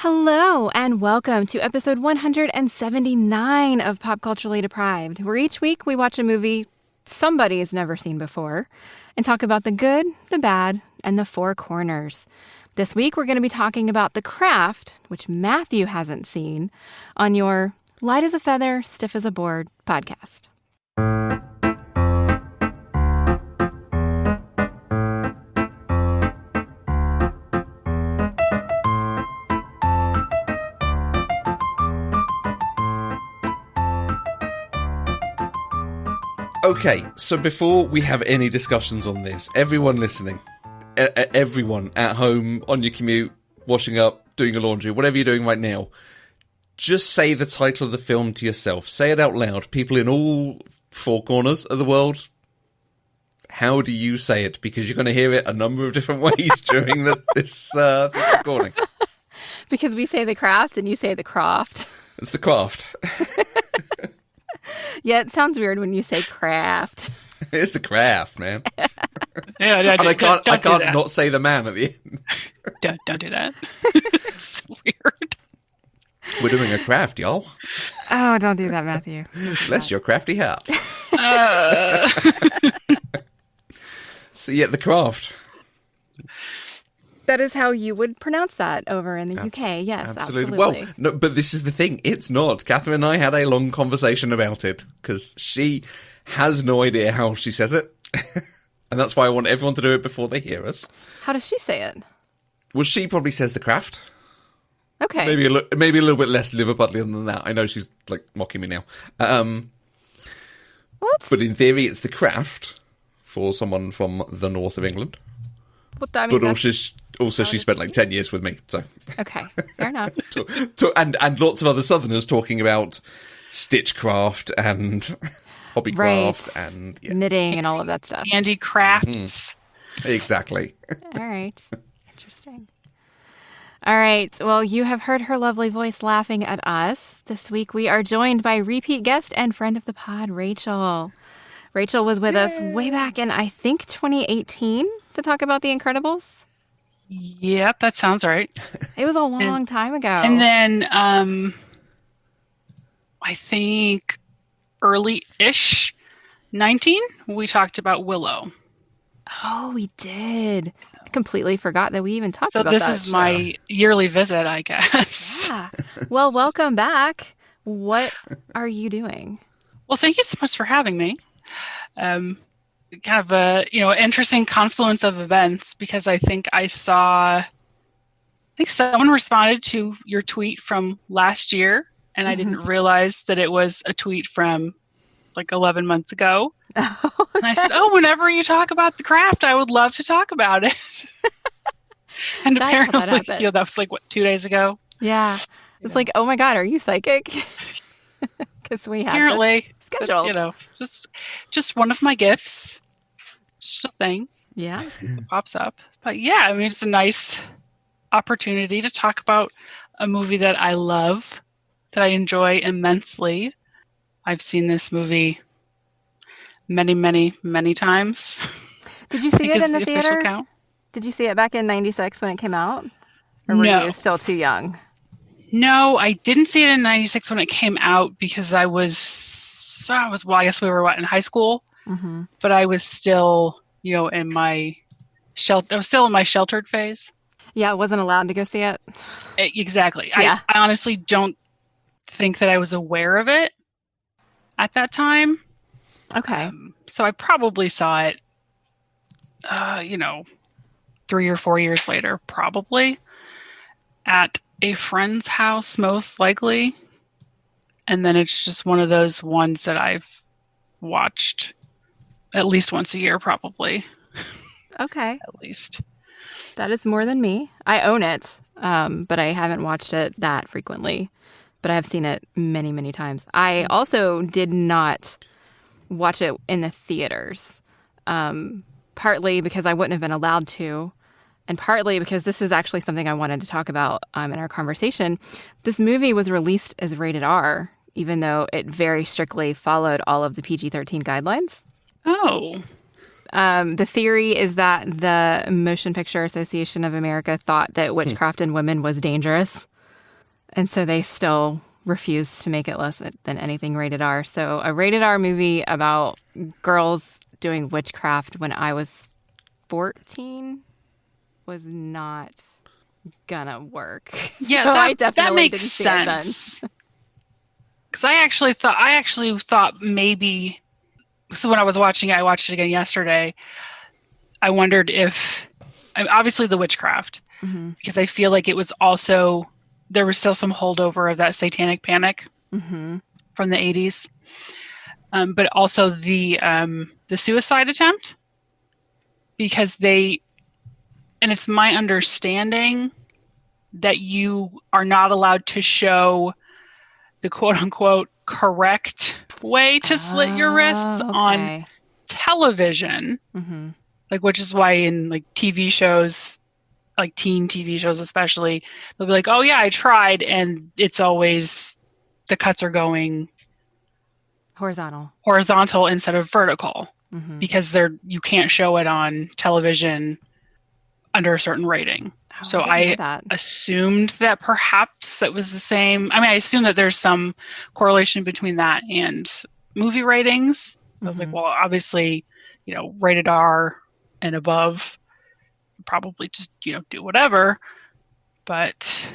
Hello, and welcome to episode 179 of Pop Culturally Deprived, where each week we watch a movie somebody has never seen before and talk about the good, the bad, and the four corners. This week we're going to be talking about The Craft, which Matthew hasn't seen, on your Light as a Feather, Stiff as a Board podcast. Okay, so before we have any discussions on this, everyone listening, everyone at home, on your commute, washing up, doing your laundry, whatever you're doing right now, just say the title of the film to yourself. Say it out loud. People in all four corners of the world, how do you say it? Because you're going to hear it a number of different ways during this recording. Because we say The Craft and you say The Croft. It's The Craft. Yeah, it sounds weird when you say craft. It's The Craft, man. Yeah, and I can't not say the man at the end. Don't do that. It's weird. We're doing a craft, y'all. Oh, don't do that, Matthew. Bless your crafty heart. So yeah, The Craft. That is how you would pronounce that over in the UK. Yes, absolutely. Well, no, but this is the thing. It's not. Catherine and I had a long conversation about it because she has no idea how she says it. And that's why I want everyone to do it before they hear us. How does she say it? Well, she probably says The Craft. Okay. Maybe a little bit less Liverpudlian than that. I know she's like mocking me now. But in theory, it's The Craft for someone from the north of England. I mean, but also she spent like 10 years with me, so. Okay, fair enough. and lots of other Southerners talking about stitchcraft and hobbycraft and knitting and all of that stuff. Handicrafts. Exactly. All right. Interesting. All right. Well, you have heard her lovely voice laughing at us. This week we are joined by repeat guest and friend of the pod, Rachel. Rachel was with us way back in, I think, 2018 to talk about The Incredibles. Yep, that sounds right. It was a long time ago. And then I think early-ish 19, we talked about Willow. Oh, we did. I completely forgot that we even talked about that. So this is my yearly visit, I guess. Yeah. Well, welcome back. What are you doing? Well, thank you so much for having me. Kind of a interesting confluence of events because I think someone responded to your tweet from last year and I didn't realize that it was a tweet from like 11 months ago. Oh, okay. And I said, whenever you talk about The Craft, I would love to talk about it. And apparently, that was like 2 days ago. Yeah. It's like, oh my God, are you psychic? Because we have apparently scheduled. Just one of my gifts. Just a thing. Yeah. It pops up. But yeah, I mean, it's a nice opportunity to talk about a movie that I love, that I enjoy immensely. I've seen this movie many, many, many times. Did you see it in the theater? Count. Did you see it back in 96 when it came out? Or were you still too young? No, I didn't see it in 96 when it came out because I guess we were in high school. Mm-hmm. But I was still, in my sheltered phase. Yeah, I wasn't allowed to go see it. Exactly. Yeah. I honestly don't think that I was aware of it at that time. Okay. So I probably saw it, 3 or 4 years later, probably at a friend's house, most likely. And then it's just one of those ones that I've watched at least once a year, probably. Okay. At least. That is more than me. I own it, but I haven't watched it that frequently. But I have seen it many, many times. I also did not watch it in the theaters, partly because I wouldn't have been allowed to, and partly because this is actually something I wanted to talk about in our conversation. This movie was released as rated R, even though it very strictly followed all of the PG-13 guidelines. Oh. The theory is that the Motion Picture Association of America thought that witchcraft in women was dangerous. And so they still refuse to make it less than anything rated R. So a rated R movie about girls doing witchcraft when I was 14 was not gonna work. Yeah, So I that definitely makes didn't see it then. sense. Because I actually thought maybe. So when I watched it again yesterday. I wondered if, obviously, the witchcraft, because I feel like it was also, there was still some holdover of that satanic panic from the 80s, but also the suicide attempt, because and it's my understanding that you are not allowed to show the quote unquote correct way to slit your wrists on television. Like, which is why in like TV shows, like teen TV shows especially, they'll be like, oh yeah, I tried, and it's always the cuts are going horizontal instead of vertical, because you can't show it on television under a certain rating. So I assumed that perhaps that was the same. I mean, I assume that there's some correlation between that and movie ratings. So I was like, well, obviously, rated R and above, probably just do whatever. But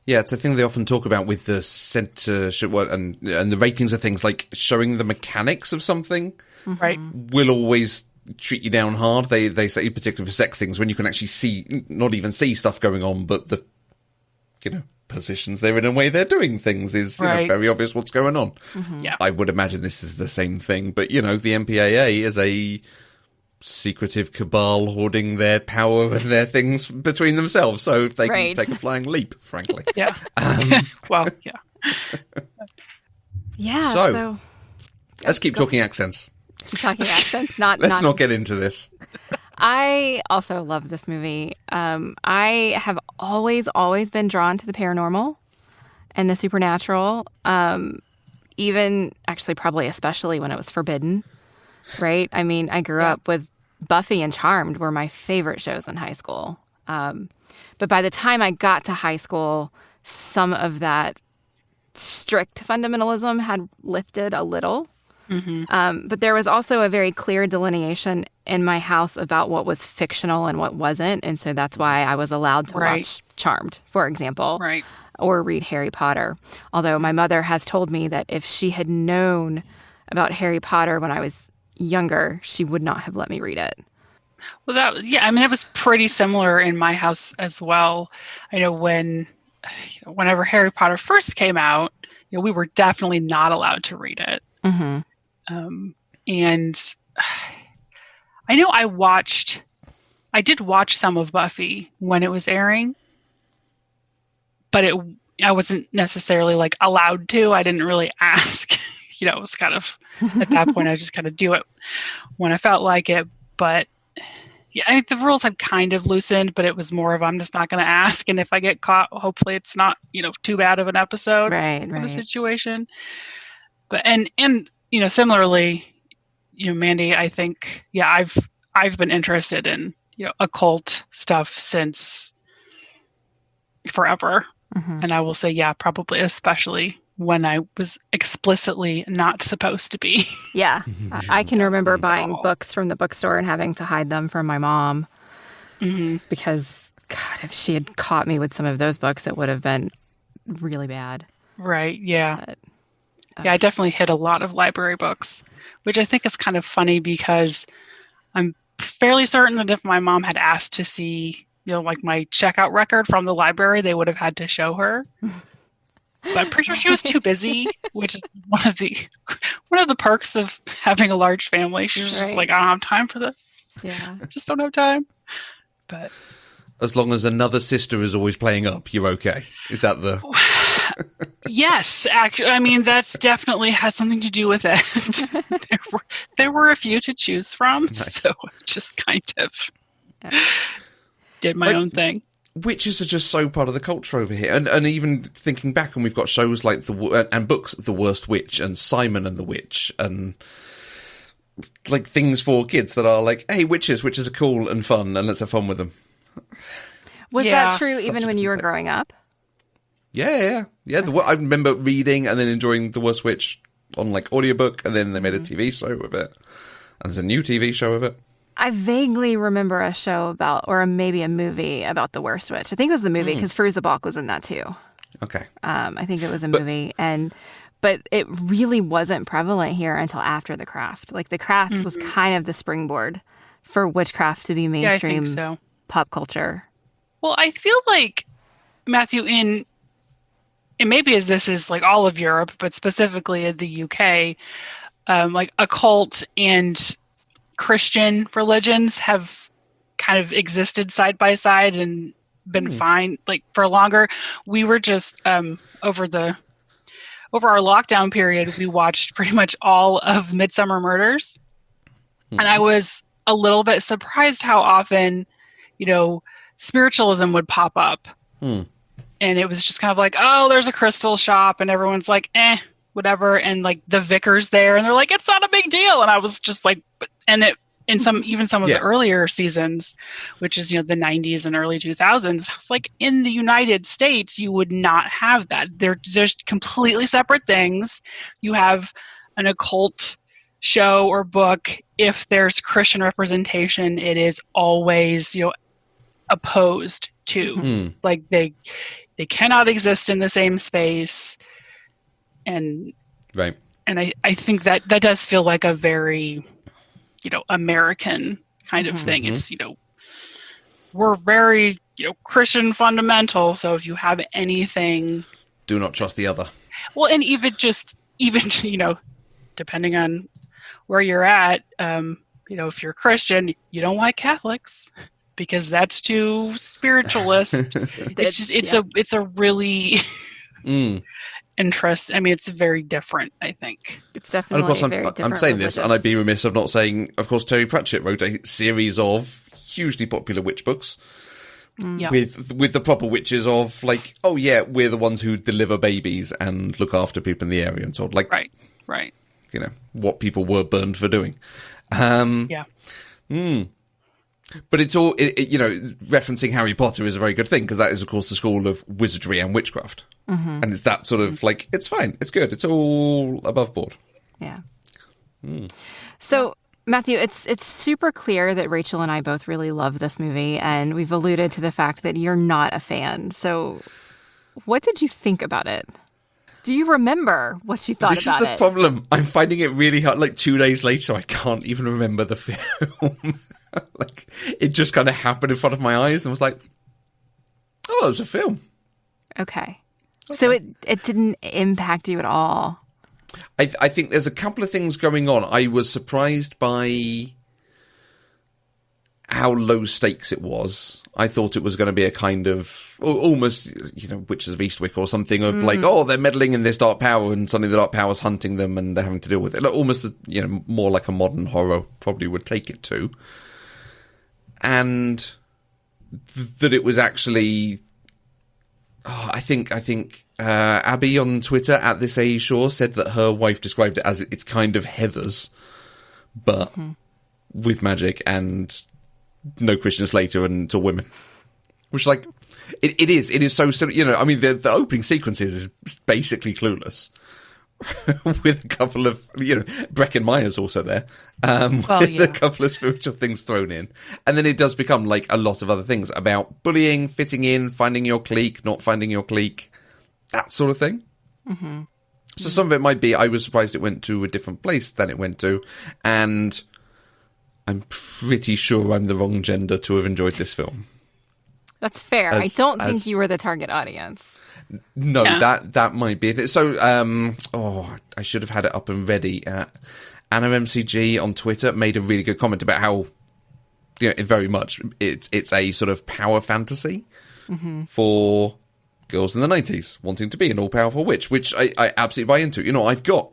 yeah, it's a thing they often talk about with the censorship and the ratings of things, like showing the mechanics of something. Right. Will always treat you down hard. They say, particularly for sex things, when you can actually not even see stuff going on, but the positions they're in and way they're doing things is very obvious what's going on. Yeah, I would imagine this is the same thing, but the MPAA is a secretive cabal hoarding their power and their things between themselves, so they can take a flying leap, frankly. Yeah. Well, yeah. Yeah. So let's keep talking accents. Keep talking accents. Let's not get into this. I also love this movie. I have always been drawn to the paranormal and the supernatural. Even actually, probably especially when it was forbidden. Right? I mean, I grew up with Buffy and Charmed were my favorite shows in high school. But by the time I got to high school, some of that strict fundamentalism had lifted a little. But there was also a very clear delineation in my house about what was fictional and what wasn't. And so that's why I was allowed to watch Charmed, for example, or read Harry Potter. Although my mother has told me that if she had known about Harry Potter when I was younger, she would not have let me read it. Well, that was pretty similar in my house as well. I know whenever Harry Potter first came out, we were definitely not allowed to read it. And I know I did watch some of Buffy when it was airing, but I wasn't necessarily like allowed to. I didn't really ask. It was kind of, at that point, I just kind of do it when I felt like it. But yeah, the rules had kind of loosened, but it was more of, I'm just not going to ask. And if I get caught, hopefully it's not, too bad of an episode of the situation. But, and similarly, Mandy, I think, I've been interested in, occult stuff since forever. And I will say, probably especially when I was explicitly not supposed to be. Yeah. I can remember buying books from the bookstore and having to hide them from my mom. Because, God, if she had caught me with some of those books, it would have been really bad. Right, yeah. But, I definitely hid a lot of library books, which I think is kind of funny because I'm fairly certain that if my mom had asked to see, like my checkout record from the library, they would have had to show her. But I'm pretty sure she was too busy, which is one of the perks of having a large family. She's just like, I don't have time for this. Yeah. I just don't have time. But as long as another sister is always playing up, you're okay. Is that the... Yes, actually, I mean, that's definitely has something to do with it. there were a few to choose from, so I just kind of did my own thing. Witches are just so part of the culture over here, and even thinking back, and we've got shows like and books, The Worst Witch and Simon and the Witch, and like things for kids that are like, hey, witches are cool and fun, and let's have fun with them. Was that true even when you were growing up? Yeah. I remember reading and then enjoying The Worst Witch on like audiobook, and then they made a TV show with it. And there's a new TV show with it. I vaguely remember a show about, or maybe a movie about The Worst Witch. I think it was the movie because Fairuza Balk was in that too. Okay. I think it was a movie, but it really wasn't prevalent here until after The Craft. Like The Craft was kind of the springboard for witchcraft to be mainstream pop culture. Well, I feel like, Matthew, and maybe as this is like all of Europe, but specifically in the UK, like occult and Christian religions have kind of existed side by side and been fine like for longer. We were just over our lockdown period, we watched pretty much all of Midsummer Murders, and I was a little bit surprised how often, spiritualism would pop up. And it was just kind of like, oh, there's a crystal shop, and everyone's like, whatever, and like the vicar's there, and they're like, it's not a big deal, and I was just like, and it in some of the earlier seasons, which is the 90s and early 2000s, I was like, in the United States, you would not have that. They're just completely separate things. You have an occult show or book. If there's Christian representation, it is always opposed to. Like they cannot exist in the same space. And right. And I think that does feel like a very American kind of thing. It's we're very Christian fundamental, so if you have anything, do not trust the other. Well, and even depending on where you're at, if you're Christian, you don't like Catholics because that's too spiritualist. It's a really interest. I mean, it's very different, I think. It's definitely and of course, very different. I'm saying this, and I'd be remiss of not saying, of course, Terry Pratchett wrote a series of hugely popular witch books with the proper witches of like, oh yeah, we're the ones who deliver babies and look after people in the area and so on. Like, right. What people were burned for doing. But it's all, referencing Harry Potter is a very good thing because that is, of course, the school of wizardry and witchcraft. And it's that sort of like, it's fine, it's good, it's all above board. Yeah. So, Matthew, it's super clear that Rachel and I both really love this movie, and we've alluded to the fact that you're not a fan. So, what did you think about it? Do you remember what you thought about it? This is the problem. I'm finding it really hard. Like 2 days later, I can't even remember the film. Like, it just kind of happened in front of my eyes and was like, oh, it was a film. Okay. So it didn't impact you at all? I think there's a couple of things going on. I was surprised by how low stakes it was. I thought it was going to be a kind of almost, Witches of Eastwick or something of like, oh, they're meddling in this dark power and suddenly the dark power's hunting them and they're having to deal with it. Like, almost, more like a modern horror probably would take it to. And that it was actually, I think Abby on Twitter at This A Shaw said that her wife described it as it's kind of Heathers, but with magic and no Christian Slater and to women. Which, like, it is so silly. I mean, the opening sequences is basically Clueless. With a couple of, Breckin Meyer's also there. With a couple of spiritual things thrown in. And then it does become like a lot of other things about bullying, fitting in, finding your clique, not finding your clique, that sort of thing. So some of it might be, I was surprised it went to a different place than it went to. And I'm pretty sure I'm the wrong gender to have enjoyed this film. That's fair. I don't think you were the target audience. No, that might be it. So, I should have had it up and ready. Anna MCG on Twitter made a really good comment about how, it very much it's a sort of power fantasy for girls in the 90s wanting to be an all-powerful witch, which I absolutely buy into. I've got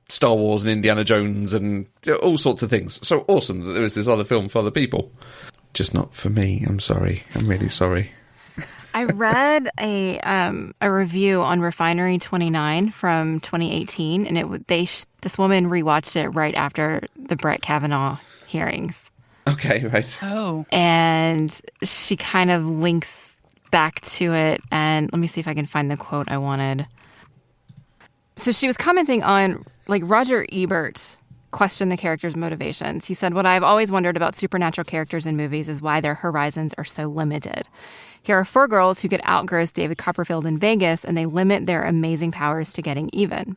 Star Wars and Indiana Jones and all sorts of things. So awesome that there is this other film for other people. Just not for me. I'm sorry. I'm really sorry. I read a review on Refinery 29 from 2018, and this woman rewatched it right after the Brett Kavanaugh hearings. Okay, right. Oh. And she kind of links back to it, and let me see if I can find the quote I wanted. So she was commenting on, like, Roger Ebert questioned the characters' motivations. He said, "What I've always wondered about supernatural characters in movies is why their horizons are so limited. Here are 4 girls who could outgross David Copperfield in Vegas, and they limit their amazing powers to getting even."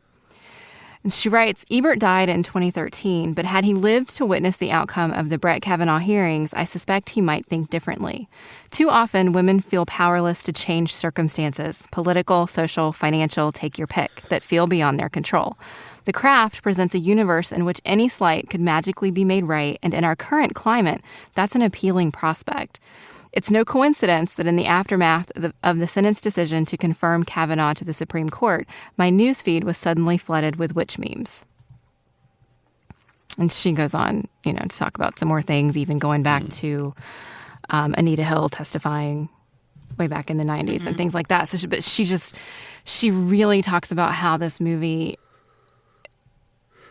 And she writes, Ebert died in 2013, but had he lived to witness the outcome of the Brett Kavanaugh hearings, I suspect he might think differently. Too often, women feel powerless to change circumstances, political, social, financial, take your pick, that feel beyond their control. The Craft presents a universe in which any slight could magically be made right, and in our current climate, that's an appealing prospect. It's no coincidence that in the aftermath of the Senate's decision to confirm Kavanaugh to the Supreme Court, my newsfeed was suddenly flooded with witch memes. And she goes on, to talk about some more things, even going back to Anita Hill testifying way back in the 90s and things like that. So, but she really talks about how this movie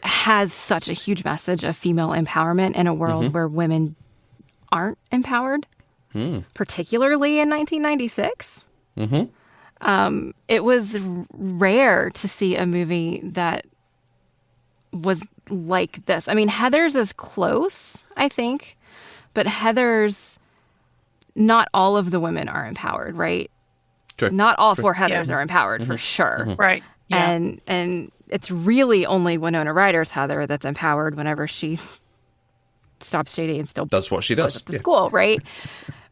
has such a huge message of female empowerment in a world where women aren't empowered. Particularly in 1996. It was rare to see a movie that was like this. I mean, Heathers is close, I think, but Heathers, not all of the women are empowered, right? Sure. Not all 4 Heathers are empowered, for sure. Right. Yeah. And it's really only Winona Ryder's Heather that's empowered whenever she stops shady and still does what she does at the school, right?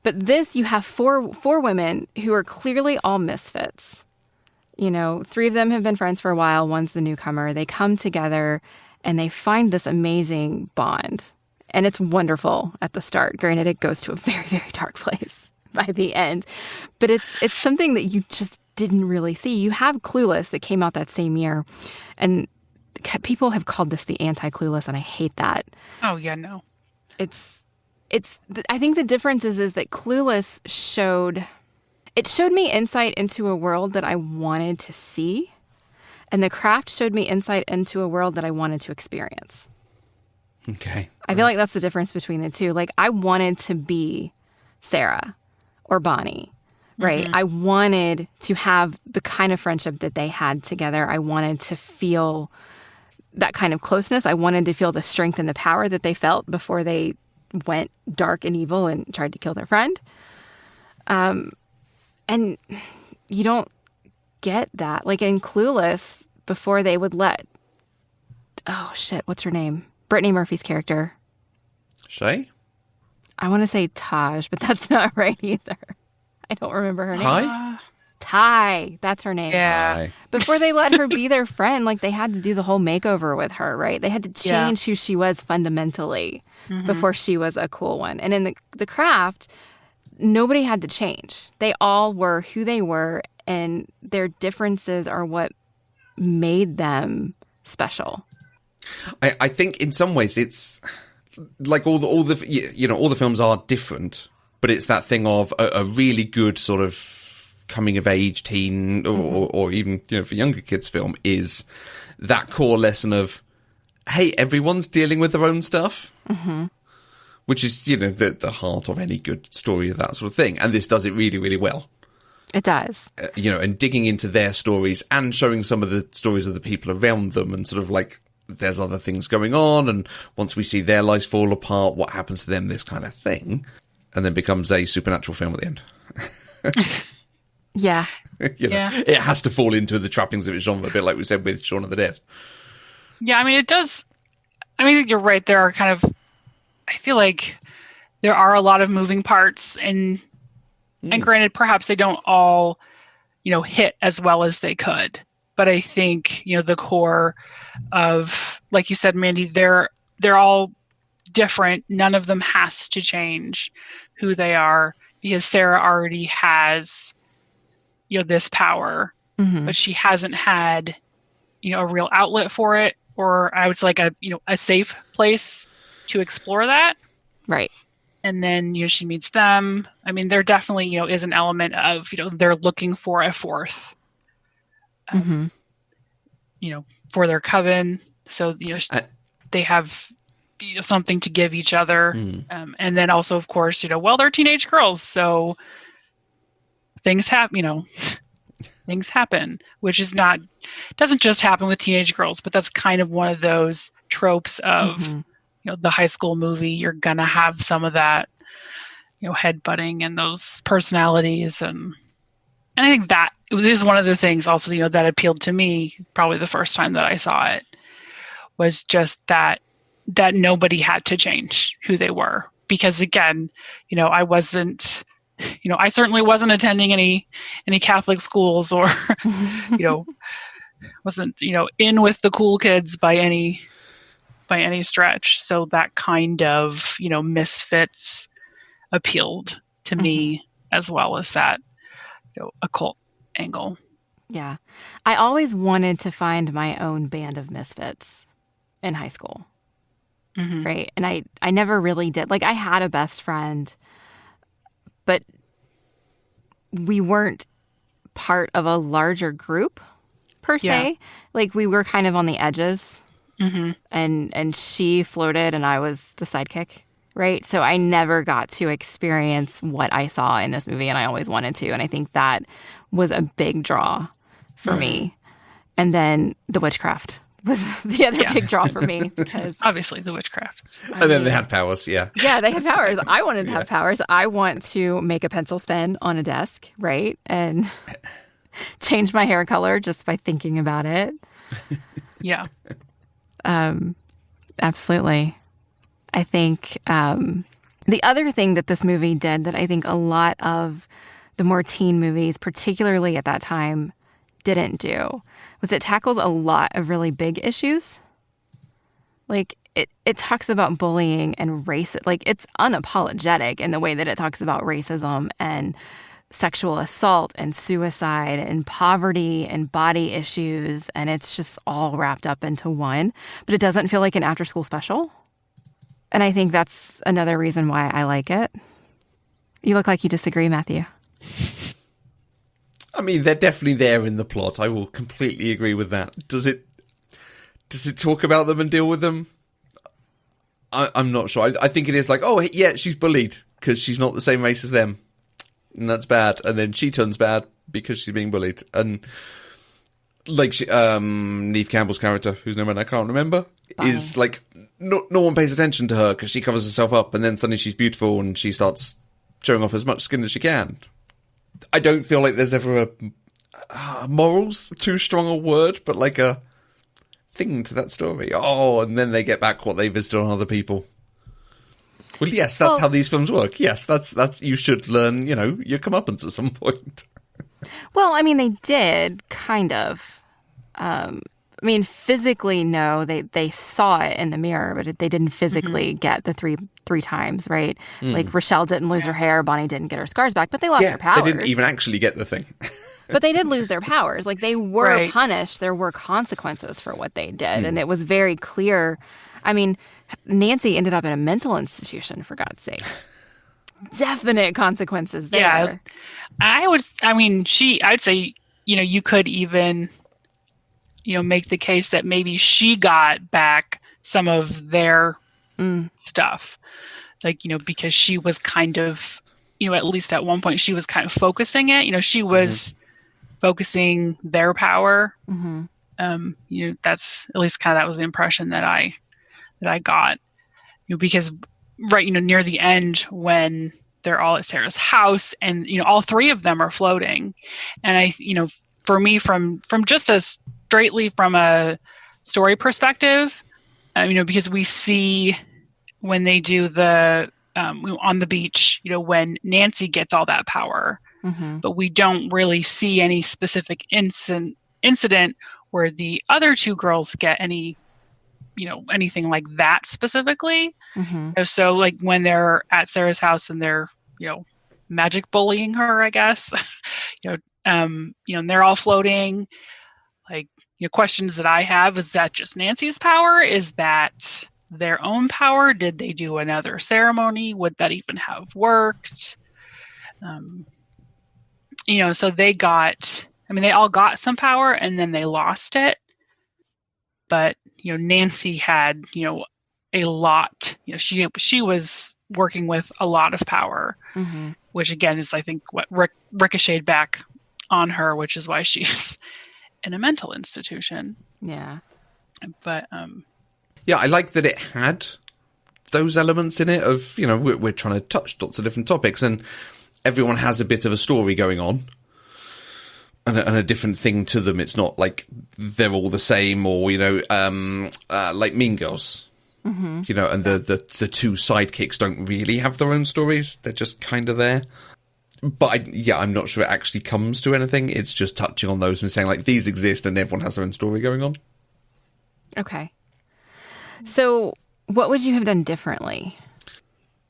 But this, you have four women who are clearly all misfits. 3 of them have been friends for a while. One's the newcomer. They come together and they find this amazing bond. And it's wonderful at the start. Granted, it goes to a very, very dark place by the end. But it's something that you just didn't really see. You have Clueless that came out that same year. And people have called this the anti-Clueless, and I hate that. Oh, yeah, no. I think the difference is that Clueless showed me insight into a world that I wanted to see, and The Craft showed me insight into a world that I wanted to experience. Okay. I feel like that's the difference between the two. Like, I wanted to be Sarah or Bonnie, right? I wanted to have the kind of friendship that they had together. I wanted to feel that kind of closeness. I wanted to feel the strength and the power that they felt before they went dark and evil and tried to kill their friend. And you don't get that. Like in Clueless, before they would let, what's her name? Brittany Murphy's character. Shay? I want to say Taj, but that's not right either. I don't remember her name. Ty, that's her name. Yeah. Ty. Before they let her be their friend, like they had to do the whole makeover with her, right? They had to change who she was fundamentally before she was a cool one. And in the Craft, nobody had to change. They all were who they were, and their differences are what made them special. I think in some ways it's like all the films are different, but it's that thing of a really good sort of coming of age teen or even for younger kids film is that core lesson of, hey, everyone's dealing with their own stuff, which is the heart of any good story of that sort of thing, and this does it really, really well. It does. And digging into their stories and showing some of the stories of the people around them, and sort of like there's other things going on, and once we see their lives fall apart, what happens to them, this kind of thing, and then becomes a supernatural film at the end. Yeah. It has to fall into the trappings of its genre, a bit like we said with Shaun of the Dead. Yeah, I mean, it does. I mean, you're right. There are I feel like there are a lot of moving parts, and granted, perhaps they don't all, hit as well as they could. But I think, the core of, like you said, Mandy, they're all different. None of them has to change who they are, because Sarah already has this power, but she hasn't had a real outlet for it, or I was like a safe place to explore that. Right. And then she meets them. I mean, there definitely is an element of they're looking for a fourth for their coven, so they have something to give each other. And then also, of course, they're teenage girls, so things happen, things happen, which doesn't just happen with teenage girls, but that's kind of one of those tropes of, the high school movie. You're going to have some of that, headbutting and those personalities. And I think that is one of the things also, that appealed to me probably the first time that I saw it, was just that nobody had to change who they were. Because again, I wasn't, I certainly wasn't attending any Catholic schools or, wasn't, in with the cool kids by any stretch. So that kind of, misfits appealed to me, as well as that, occult angle. Yeah. I always wanted to find my own band of misfits in high school. Right. And I never really did. Like, I had a best friend, but we weren't part of a larger group per se. Yeah. Like, we were kind of on the edges, and she floated and I was the sidekick. Right. So I never got to experience what I saw in this movie, and I always wanted to. And I think that was a big draw for me. And then the witchcraft was the other big draw for me, because obviously the witchcraft. And then they had powers, yeah. Yeah, they had powers. I wanted to have powers. I want to make a pencil spin on a desk, right? And change my hair color just by thinking about it. Yeah. Absolutely. I think the other thing that this movie did that I think a lot of the more teen movies, particularly at that time, didn't do, was it tackles a lot of really big issues. Like, it talks about bullying and race. Like, it's unapologetic in the way that it talks about racism and sexual assault and suicide and poverty and body issues. And it's just all wrapped up into one. But it doesn't feel like an after-school special. And I think that's another reason why I like it. You look like you disagree, Matthew. I mean, they're definitely there in the plot. I will completely agree with that. Does it talk about them and deal with them? I'm not sure. I think it is like, oh, yeah, she's bullied because she's not the same race as them. And that's bad. And then she turns bad because she's being bullied. And like Neve Campbell's character, whose name I can't remember, is like, no one pays attention to her because she covers herself up. And then suddenly she's beautiful and she starts showing off as much skin as she can. I don't feel like there's ever a morals, too strong a word, but like a thing to that story. Oh, and then they get back what they visited on other people. Well, yes, that's how these films work. Yes, that's you should learn, your comeuppance at some point. Well, I mean, they did, kind of. I mean, physically, no, they saw it in the mirror, but they didn't physically get the three times, right? Like, Rochelle didn't lose her hair, Bonnie didn't get her scars back, but they lost their powers. They didn't even actually get the thing. But they did lose their powers. Like, they were punished. There were consequences for what they did, and it was very clear. I mean, Nancy ended up in a mental institution, for God's sake. Definite consequences there. Yeah, I'd say, you could even, make the case that maybe she got back some of their stuff. Like, because she was kind of, at least at one point, she was kind of focusing it. She was focusing their power. That's at least kind of, that was the impression that I got. Because near the end, when they're all at Sarah's house and, all three of them are floating. And for me, from just as straightly from a story perspective, because we see when they do the on the beach, when Nancy gets all that power, but we don't really see any specific incident where the other two girls get any, anything like that specifically. So like when they're at Sarah's house and they're, magic bullying her, I guess, and they're all floating. Like, questions that I have, is that just Nancy's power? Is that their own power? Did they do another ceremony? Would that even have worked? So they all got some power and then they lost it. But, Nancy had, a lot, she was working with a lot of power, which again is, I think, what ricocheted back on her, which is why she's in a mental institution. Yeah. But yeah, I like that it had those elements in it of, you know, we're trying to touch lots of different topics, and everyone has a bit of a story going on and a different thing to them. It's not like they're all the same, or, you know, like Mean Girls, you know, and the two sidekicks don't really have their own stories. They're just kind of there. But I'm not sure it actually comes to anything. It's just touching on those and saying, like, these exist and everyone has their own story going on. Okay. So what would you have done differently?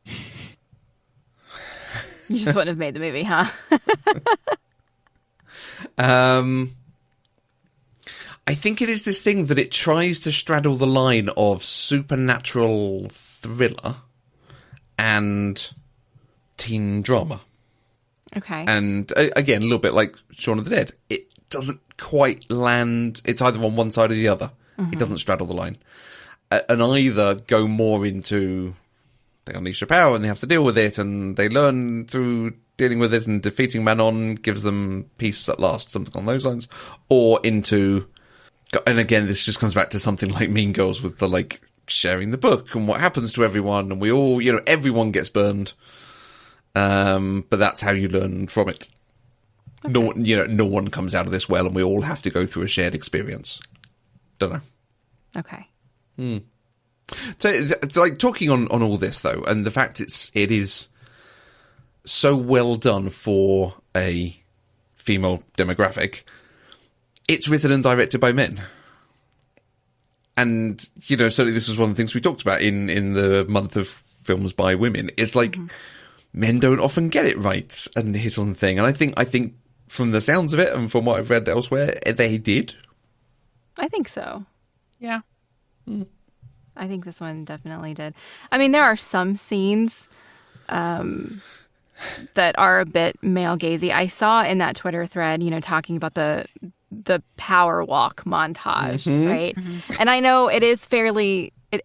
You just wouldn't have made the movie, huh? I think it is this thing that it tries to straddle the line of supernatural thriller and teen drama. Okay. And again, a little bit like Shaun of the Dead. It doesn't quite land. It's either on one side or the other. It doesn't straddle the line. And either go more into they unleash their power and they have to deal with it, and they learn through dealing with it, and defeating Manon gives them peace at last, something on those lines. Or into, and again, this just comes back to something like Mean Girls with the, like, sharing the book and what happens to everyone, and we all, you know, everyone gets burned. But that's how you learn from it. Okay. No one comes out of this well, and we all have to go through a shared experience. Don't know. Okay. So, like, talking on all this, though, and the fact it is so well done for a female demographic, it's written and directed by men. And, you know, certainly this was one of the things we talked about in the month of films by women. It's like, men don't often get it right and hit on the thing. And I think from the sounds of it and from what I've read elsewhere, they did. I think so. Yeah. I think this one definitely did. I mean, there are some scenes that are a bit male gazy. I saw in that Twitter thread, you know, talking about the power walk montage, right? And I know it is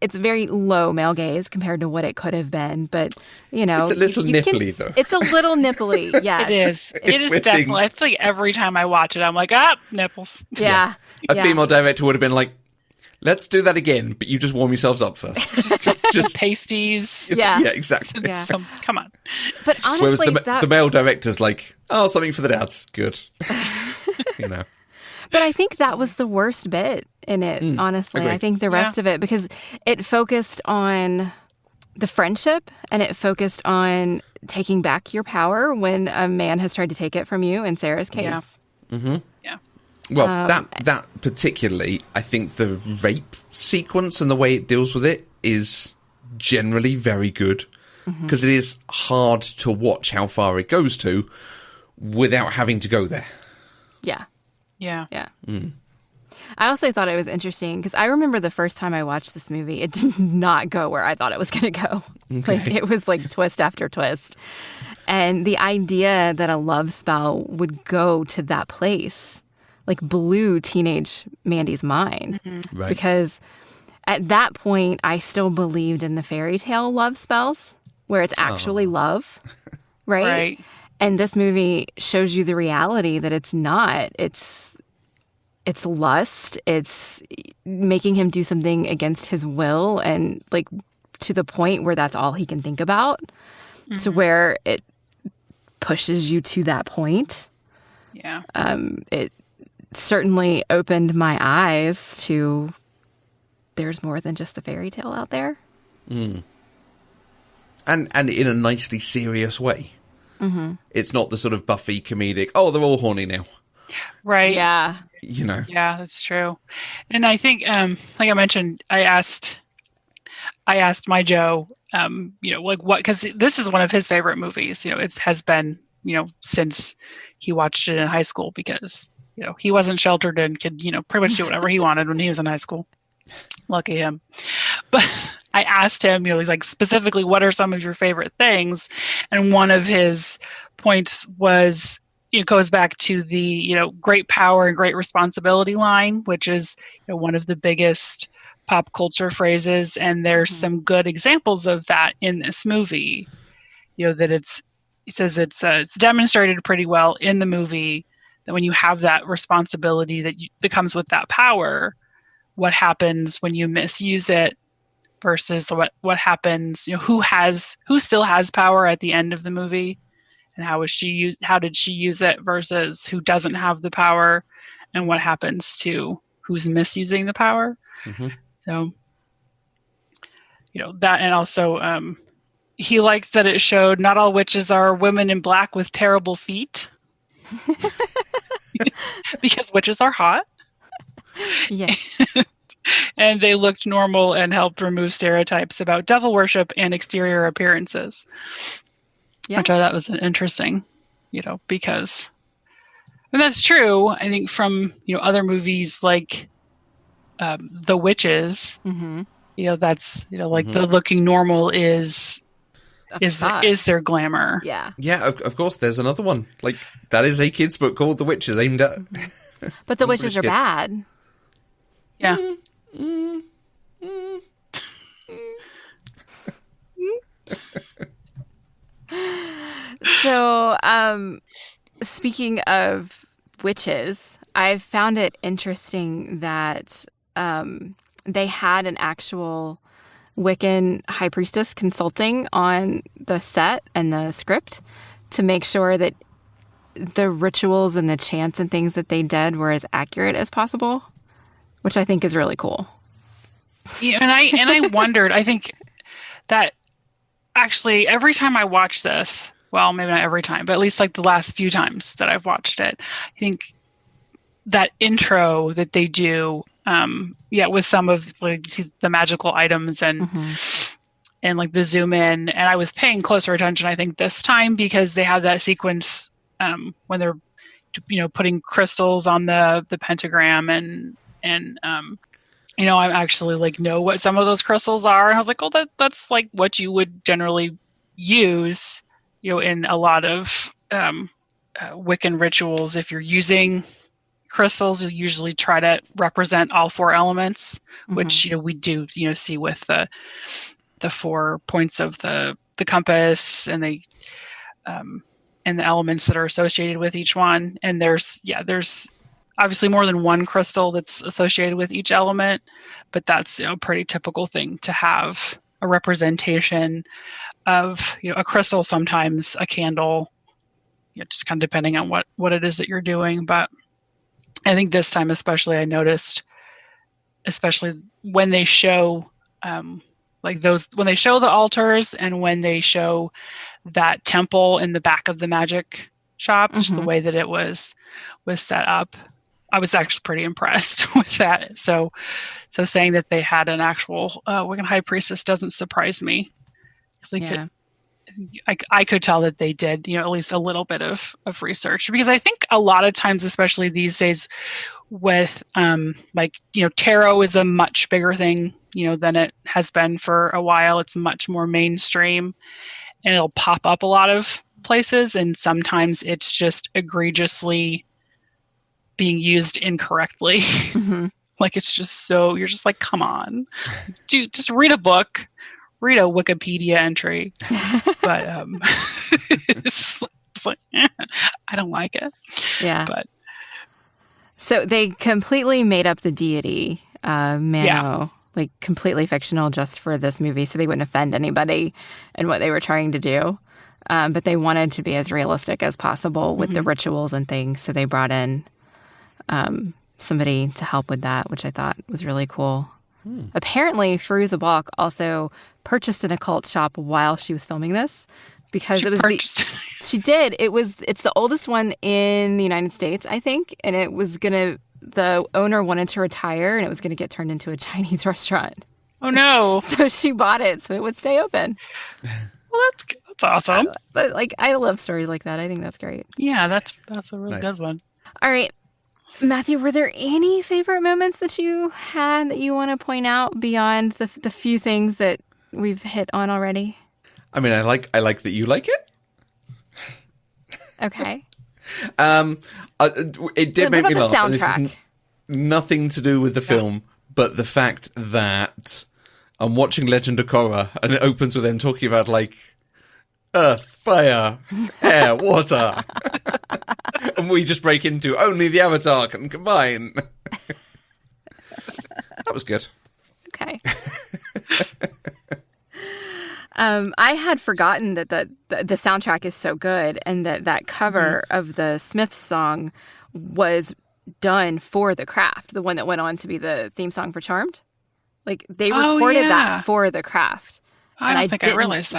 it's very low male gaze compared to what it could have been, but, you know. It's a little nipply, though. It's a little nipply, yeah. It is. It is definitely. I feel like every time I watch it, I'm like, nipples. Yeah. A female director would have been like, let's do that again, but you just warm yourselves up first. just pasties. Yeah. Yeah, exactly. Yeah. Come on. But honestly, whereas the male director's like, oh, something for the dads. Good. You know. But I think that was the worst bit in it, honestly. Agreed. I think the rest of it, because it focused on the friendship, and it focused on taking back your power when a man has tried to take it from you, in Sarah's case. Yeah. Well, that particularly, I think the rape sequence and the way it deals with it is generally very good, because it is hard to watch how far it goes to without having to go there. Yeah. Yeah. Yeah. I also thought it was interesting because I remember the first time I watched this movie, it did not go where I thought it was going to go. Okay. Like, it was like twist after twist. And the idea that a love spell would go to that place, like, blew teenage Mandy's mind. Right. Because at that point, I still believed in the fairy tale love spells where it's actually love. Right? And this movie shows you the reality that it's not. It's lust. It's making him do something against his will, and, like, to the point where that's all he can think about, to where it pushes you to that point. Yeah. It certainly opened my eyes to there's more than just a fairy tale out there. And in a nicely serious way. It's not the sort of Buffy comedic, oh, they're all horny now. Right. Yeah. You know. Yeah, that's true. And I think, like I mentioned, I asked my Joe, you know, like, what, because this is one of his favorite movies. You know, it has been, you know, since he watched it in high school, because, you know, he wasn't sheltered and could, you know, pretty much do whatever he wanted when he was in high school. Lucky him. But I asked him, you know, like, specifically, what are some of your favorite things? And one of his points was, it goes back to the, you know, great power and great responsibility line, which is, you know, one of the biggest pop culture phrases, and there's some good examples of that in this movie. That it says it's demonstrated pretty well in the movie that when you have that responsibility that comes with that power, what happens when you misuse it versus what happens, who still has power at the end of the movie, and how did she use it versus who doesn't have the power, and what happens to who's misusing the power. Mm-hmm. So, that, and also he liked that it showed not all witches are women in black with terrible feet. Because witches are hot. Yes. And they looked normal and helped remove stereotypes about devil worship and exterior appearances. Yeah. Which I thought was interesting, because, and that's true, I think, from, other movies like The Witches, that's, like the looking normal is their glamour. Yeah. Yeah, of course, there's another one. Like, that is a kid's book called The Witches, aimed at... But the witches are kids. bad. Yeah. So, speaking of witches, I've found it interesting that they had an actual Wiccan high priestess consulting on the set and the script to make sure that the rituals and the chants and things that they did were as accurate as possible, which I think is really cool. Yeah, and I wondered, I think that actually every time I watch this, well, maybe not every time, but at least like the last few times that I've watched it, I think that intro that they do, with some of like the magical items and like the zoom in, and I was paying closer attention, I think, this time, because they have that sequence when they're putting crystals on the pentagram, and I actually like know what some of those crystals are, and I was like, oh, that's like what you would generally use in a lot of Wiccan rituals. If you're using crystals, you'll usually try to represent all four elements, which we do see with the 4 points of the compass, and the elements that are associated with each one. And there's obviously more than one crystal that's associated with each element, but that's a pretty typical thing to have a representation of a crystal, sometimes a candle, just kind of depending on what it is that you're doing. But I think this time especially, I noticed, especially when they show when they show the altars and when they show that temple in the back of the magic shop, just the way that it was set up, I was actually pretty impressed with that. So saying that they had an actual Wiccan high priestess doesn't surprise me. I could tell that they did, at least a little bit of research, because I think a lot of times, especially these days, with tarot is a much bigger thing, than it has been for a while. It's much more mainstream, and it'll pop up a lot of places, and sometimes it's just egregiously being used incorrectly. Like, it's just you're just like, come on, dude, just read a book. Read a Wikipedia entry, but it's like, I don't like it. Yeah. But so they completely made up the deity, Mano, like completely fictional just for this movie, so they wouldn't offend anybody in what they were trying to do. But they wanted to be as realistic as possible with the rituals and things, so they brought in somebody to help with that, which I thought was really cool. Apparently, Firuza Balk also purchased an occult shop while she was filming this, because she did. It's the oldest one in the United States, I think, and the owner wanted to retire, and it was gonna get turned into a Chinese restaurant. Oh no! So she bought it so it would stay open. Well, that's awesome. But I love stories like that. I think that's great. Yeah, that's a really good one. All right. Matthew, were there any favorite moments that you had that you want to point out beyond the few things that we've hit on already? I mean, I like that you like it. Okay. It did make me laugh. What about the soundtrack? This is nothing to do with the film, but the fact that I'm watching Legend of Korra and it opens with them talking about like earth, fire, air, water, and we just break into only the Avatar can combine. That was good. Okay. I had forgotten that the soundtrack is so good, and that cover of the Smiths song was done for The Craft, the one that went on to be the theme song for Charmed. Like they recorded that for The Craft. I don't think I realized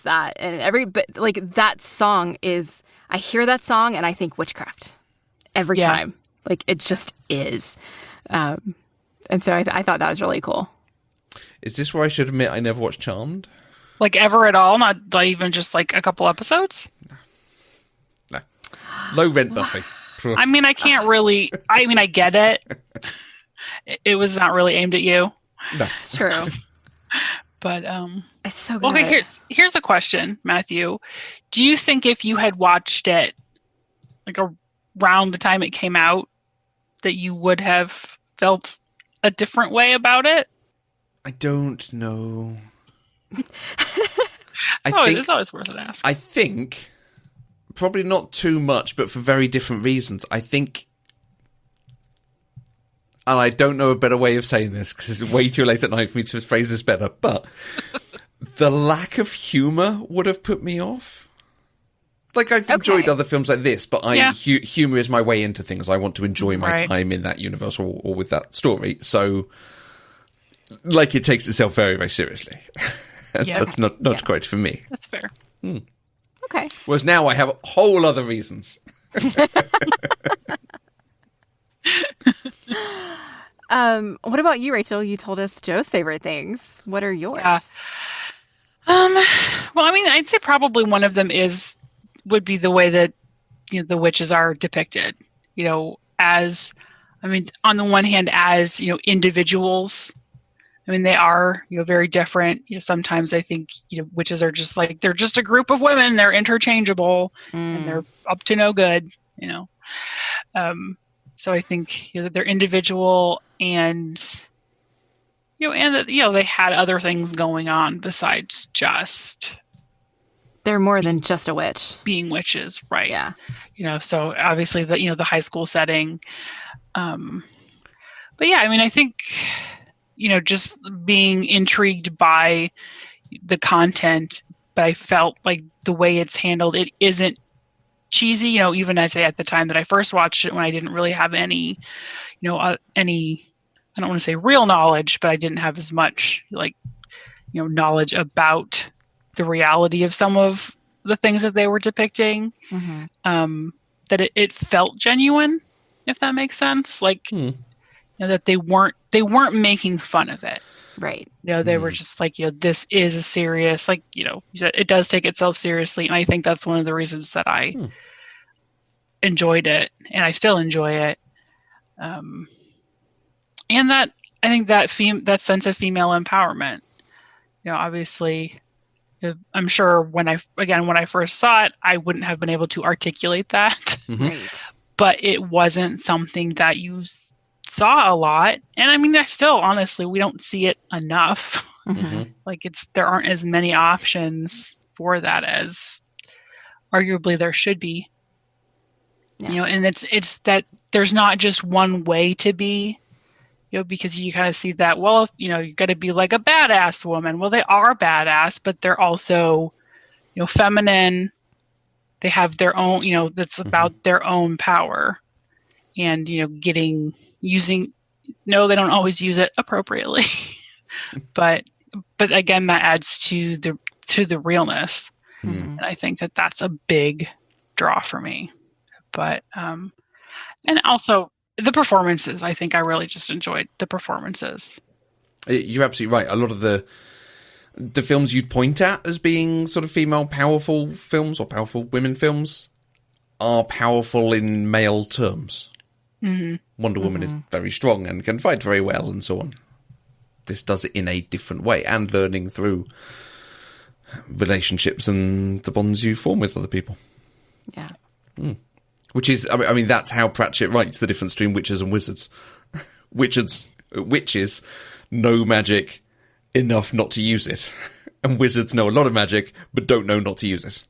that. And but like that song is, I hear that song and I think witchcraft every time. Like it just is. And so I thought that was really cool. Is this where I should admit I never watched Charmed? Like ever at all? Not even just like a couple episodes? No. Low rent Buffy. I mean, I can't really. I mean, I get it. It was not really aimed at you. No. It's true. But it's so good. Okay, here's a question, Matthew. Do you think if you had watched it like around the time it came out, that you would have felt a different way about it? I don't know. It's always worth an ask. I think probably not too much, but for very different reasons. I think, and I don't know a better way of saying this because it's way too late at night for me to phrase this better, but the lack of humour would have put me off. Like, I've enjoyed other films like this, but humour is my way into things. I want to enjoy my time in that universe or with that story. So, like, it takes itself very, very seriously. That's not quite for me. That's fair. Okay. Whereas now I have whole other reasons. What about you, Rachel? You told us Joe's favorite things. What are yours? Yeah. Well, I mean, I'd say probably one of them would be the way that the witches are depicted. As, I mean, on the one hand, as individuals. I mean, they are very different. Sometimes I think witches are just like they're just a group of women. They're interchangeable and they're up to no good. So I think they're individual and that they had other things going on besides just they're more than just a witch being witches, right? Yeah. So obviously the high school setting. But yeah, I mean, I think just being intrigued by the content, but I felt like the way it's handled, it isn't cheesy. Even I'd say at the time that I first watched it, when I didn't really have any, I don't want to say real knowledge, but I didn't have as much knowledge about the reality of some of the things that they were depicting. Mm-hmm. That it felt genuine, if that makes sense. That they weren't making fun of it. Right. They were just like, this is a serious, it does take itself seriously. And I think that's one of the reasons that I enjoyed it, and I still enjoy it. And that, I think that sense of female empowerment, obviously, I'm sure when I first saw it, I wouldn't have been able to articulate that, Right. but it wasn't something that you saw a lot. And I mean, honestly, we don't see it enough. Mm-hmm. There aren't as many options for that as arguably there should be. Yeah. And it's that there's not just one way to be, because you kind of see that, well, you got to be like a badass woman. Well, they are badass, but they're also, feminine. They have their own, that's about their own power. And they don't always use it appropriately, but again, that adds to the realness, and I think that that's a big draw for me. But and also the performances. I think I really just enjoyed the performances. You're absolutely right. A lot of the films you'd point at as being sort of female powerful films or powerful women films are powerful in male terms. Mm-hmm. Wonder Woman is very strong and can fight very well and so on. This does it in a different way, and learning through relationships and the bonds you form with other people. Yeah. Which is, I mean, that's how Pratchett writes the difference between witches and wizards. Witches witches know magic enough not to use it, and wizards know a lot of magic but don't know not to use it.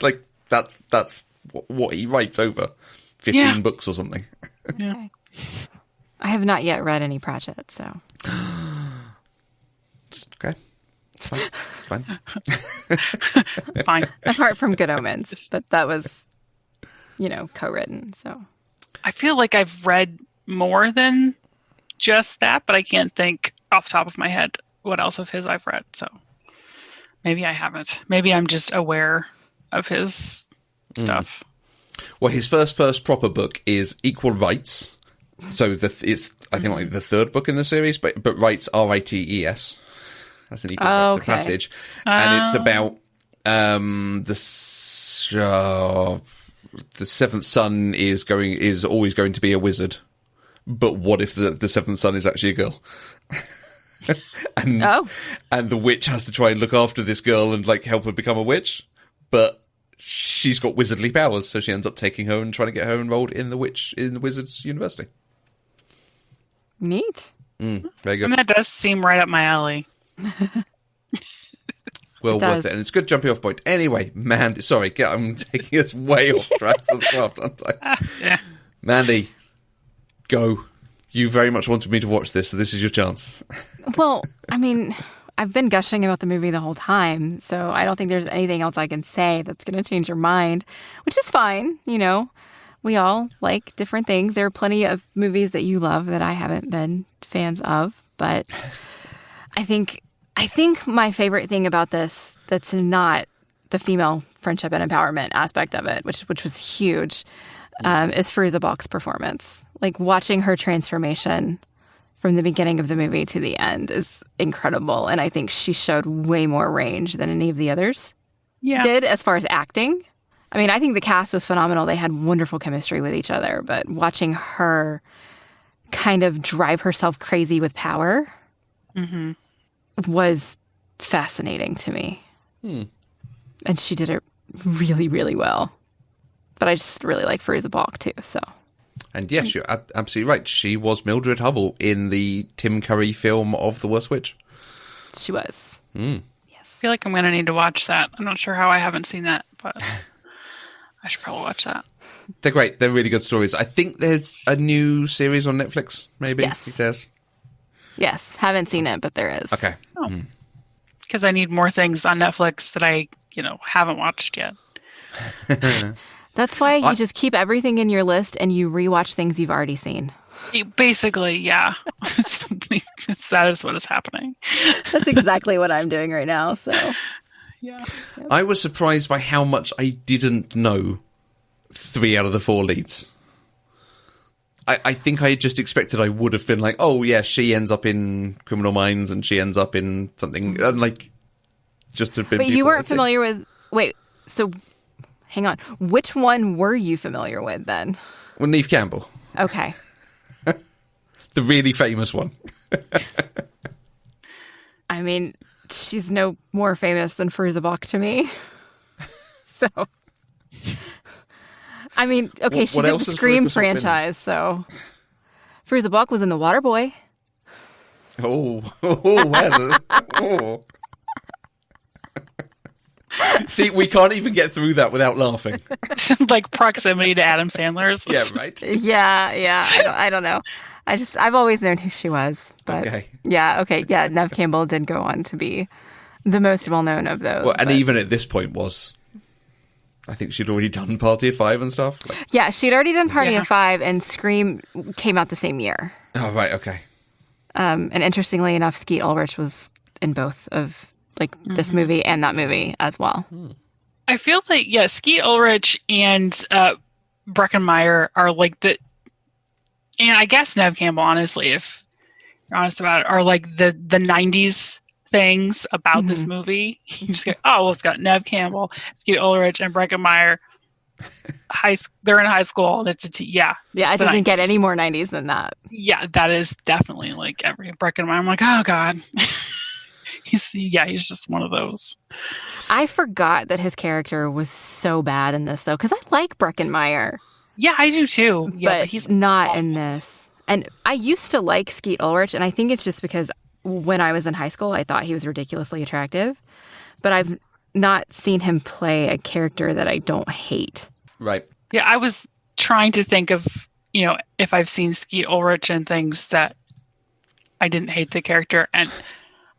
Like that's what he writes over 15 books or something. Yeah. I have not yet read any Pratchett, so. Okay. Fine. Fine. Apart from Good Omens, but that was, co-written, so. I feel like I've read more than just that, but I can't think off the top of my head what else of his I've read. So maybe I haven't. Maybe I'm just aware of his stuff. Well, his first proper book is Equal Rights. So it's I think like the third book in the series, but Rights, Rights. That's an equal rights of passage, and it's about the seventh son is always going to be a wizard, but what if the seventh son is actually a girl? and the witch has to try and look after this girl and like help her become a witch, but she's got wizardly powers, so she ends up taking her and trying to get her enrolled in the wizards university. Neat. Very good. And that does seem right up my alley. Well worth it, and it's a good jumping off point. Anyway, sorry, I'm taking us way off track for the craft, aren't I? Yeah. Mandy, go. You very much wanted me to watch this, so this is your chance. Well, I mean, I've been gushing about the movie the whole time, so I don't think there's anything else I can say that's going to change your mind, which is fine. We all like different things. There are plenty of movies that you love that I haven't been fans of, but I think my favorite thing about this that's not the female friendship and empowerment aspect of it, which was huge, is Fairuza Balk's performance. Like, watching her transformation from the beginning of the movie to the end is incredible, and I think she showed way more range than any of the others did as far as acting. I mean, I think the cast was phenomenal. They had wonderful chemistry with each other, but watching her kind of drive herself crazy with power was fascinating to me. And she did it really, really well. But I just really like Fairuza Balk too, so. And yes, you're absolutely right. She was Mildred Hubble in the Tim Curry film of The Worst Witch. She was. Yes. I feel like I'm going to need to watch that. I'm not sure how I haven't seen that, but I should probably watch that. They're great. They're really good stories. I think there's a new series on Netflix, maybe, yes. He says. Yes, haven't seen it, but there is. Okay. Because I need more things on Netflix that I, haven't watched yet. That's why you just keep everything in your list and you rewatch things you've already seen. Basically, yeah. That is what is happening. That's exactly what I'm doing right now, so. Yeah. Yep. I was surprised by how much I didn't know 3 out of the 4 leads. I think I just expected I would have been like, oh yeah, she ends up in Criminal Minds and she ends up in something, like, just have been. But you weren't familiar with, so hang on. Which one were you familiar with then? Well, Neve Campbell. Okay. The really famous one. I mean, she's no more famous than Fairuza Balk to me. So, I mean, okay, she did the Scream franchise, so Fairuza Balk was in The Waterboy. Well. See, we can't even get through that without laughing. Like proximity to Adam Sandler's. Yeah, right. Yeah. I don't know. I've always known who she was, but okay. Yeah. Neve Campbell did go on to be the most well-known of those. Well, and even at this point I think she'd already done Party of Five and stuff. Yeah, she'd already done Party of Five, and Scream came out the same year. Oh, right, okay. And interestingly enough, Skeet Ulrich was in both of this movie and that movie as well. I feel like, Skeet Ulrich and Breckenmeyer are like the, and I guess Neve Campbell, honestly, if you're honest about it, are like the 90s things about this movie. You just go, oh, well, it's got Neve Campbell, Skeet Ulrich, and Breckenmeyer. They're in high school. It doesn't 90s. Get any more 90s than that. Yeah, that is definitely like every Breckenmeyer. I'm like, oh God. He's just one of those. I forgot that his character was so bad in this, though, because I like Breckenmeyer. Yeah, I do too. Yeah, but he's not in this. And I used to like Skeet Ulrich, and I think it's just because when I was in high school, I thought he was ridiculously attractive. But I've not seen him play a character that I don't hate. Right. Yeah, I was trying to think of, if I've seen Skeet Ulrich and things that I didn't hate the character. And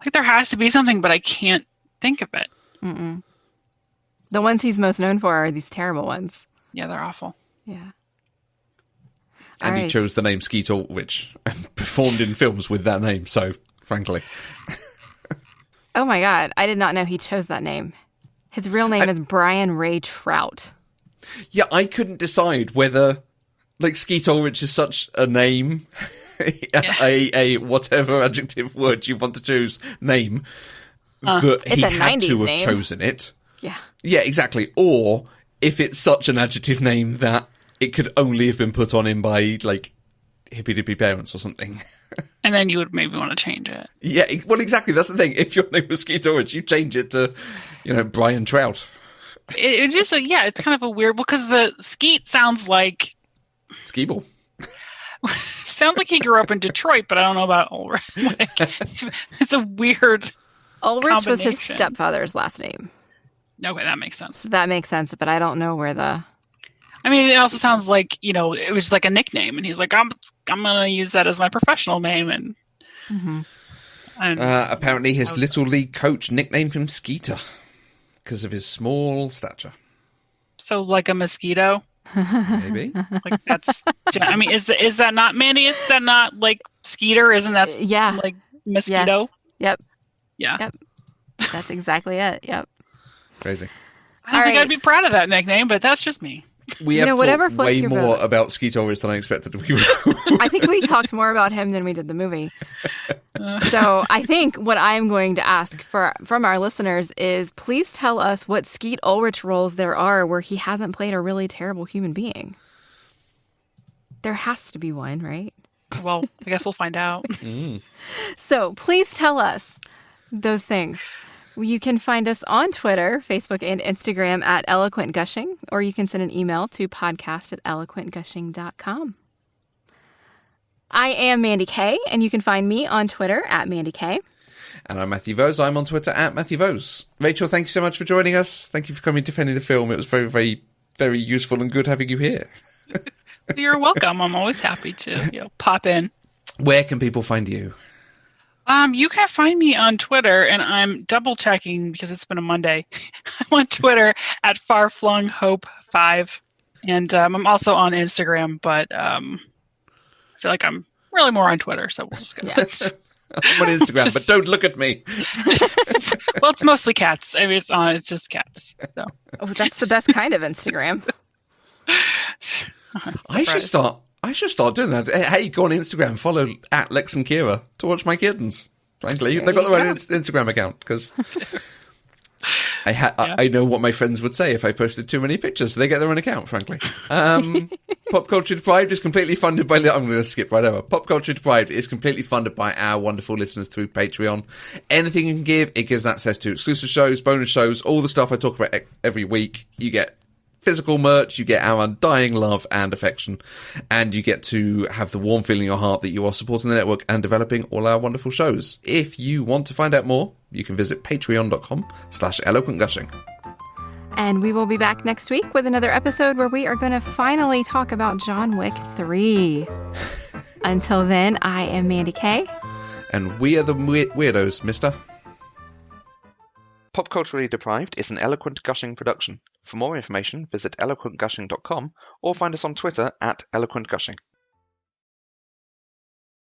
like there has to be something, but I can't think of it. Mm-mm. The ones he's most known for are these terrible ones. Yeah, they're awful. Yeah. And he chose the name Skeet Ulrich and performed in films with that name, so frankly. Oh my God, I did not know he chose that name. His real name is Brian Ray Trout. Yeah, I couldn't decide whether, like, Skeet Ulrich is such a name, a whatever adjective word you want to choose, name, that he had to have chosen it. Yeah. Yeah, exactly. Or if it's such an adjective name that it could only have been put on him by, like, hippy-dippy parents or something. And then you would maybe want to change it. Yeah, well, exactly. That's the thing. If your name was Skeet Ulrich, you change it to, Brian Trout. It just, it's kind of a weird, because the Skeet sounds like... Skeeble. Sounds like he grew up in Detroit, but I don't know about Ulrich. It's a weird Ulrich was his stepfather's last name. Okay, that makes sense. So that makes sense, but I don't know where the... I mean, it also sounds like, it was just like a nickname, and he's like, I'm going to use that as my professional name, and... Mm-hmm. Apparently his Little League coach nicknamed him Skeeter because of his small stature. So like a mosquito? Maybe. Like that's... I mean, is that not, Mandy, is that not like Skeeter? Isn't that like mosquito? Yes. Yep. Yeah. Yep. That's exactly it. Yep. Crazy. I don't think I'd be proud of that nickname, but that's just me. We have talked way more about Skeet Ulrich than I expected we would. I think we talked more about him than we did the movie. So I think what I'm going to ask from our listeners is please tell us what Skeet Ulrich roles there are where he hasn't played a really terrible human being. There has to be one, right? Well, I guess we'll find out. So please tell us those things. You can find us on Twitter, Facebook, and Instagram at Eloquent Gushing, or you can send an email to podcast@eloquentgushing.com. I am Mandy Kay, and you can find me on Twitter at Mandy Kay. And I'm Matthew Vose. I'm on Twitter at Matthew Vose. Rachel, thank you so much for joining us. Thank you for coming defending the film. It was very, very, very useful and good having you here. You're welcome. I'm always happy to pop in. Where can people find you? You can find me on Twitter, and I'm double checking because it's been a Monday. I'm on Twitter at farflunghope5, and I'm also on Instagram, but I feel like I'm really more on Twitter, so we'll just go. I'm on Instagram, but don't look at me. Well, it's mostly cats. I mean, it's just cats. So that's the best kind of Instagram. I should start doing that. Hey, go on Instagram, follow at Lex and Kira to watch my kittens. Frankly, they've got their own Instagram account because I know what my friends would say if I posted too many pictures. So they get their own account, frankly. Pop Culture Deprived is completely funded by... I'm going to skip right over. Pop Culture Deprived is completely funded by our wonderful listeners through Patreon. Anything you can give, it gives access to exclusive shows, bonus shows, all the stuff I talk about every week. You get physical merch, you get our undying love and affection, and you get to have the warm feeling in your heart that you are supporting the network and developing all our wonderful shows. If you want to find out more, you can visit patreon.com/eloquentgushing. And we will be back next week with another episode where we are going to finally talk about John Wick 3. Until then, I am Mandy Kay. And we are the weirdos, mister. Pop Culturally Deprived is an Eloquent Gushing production. For more information, visit eloquentgushing.com or find us on Twitter at eloquentgushing.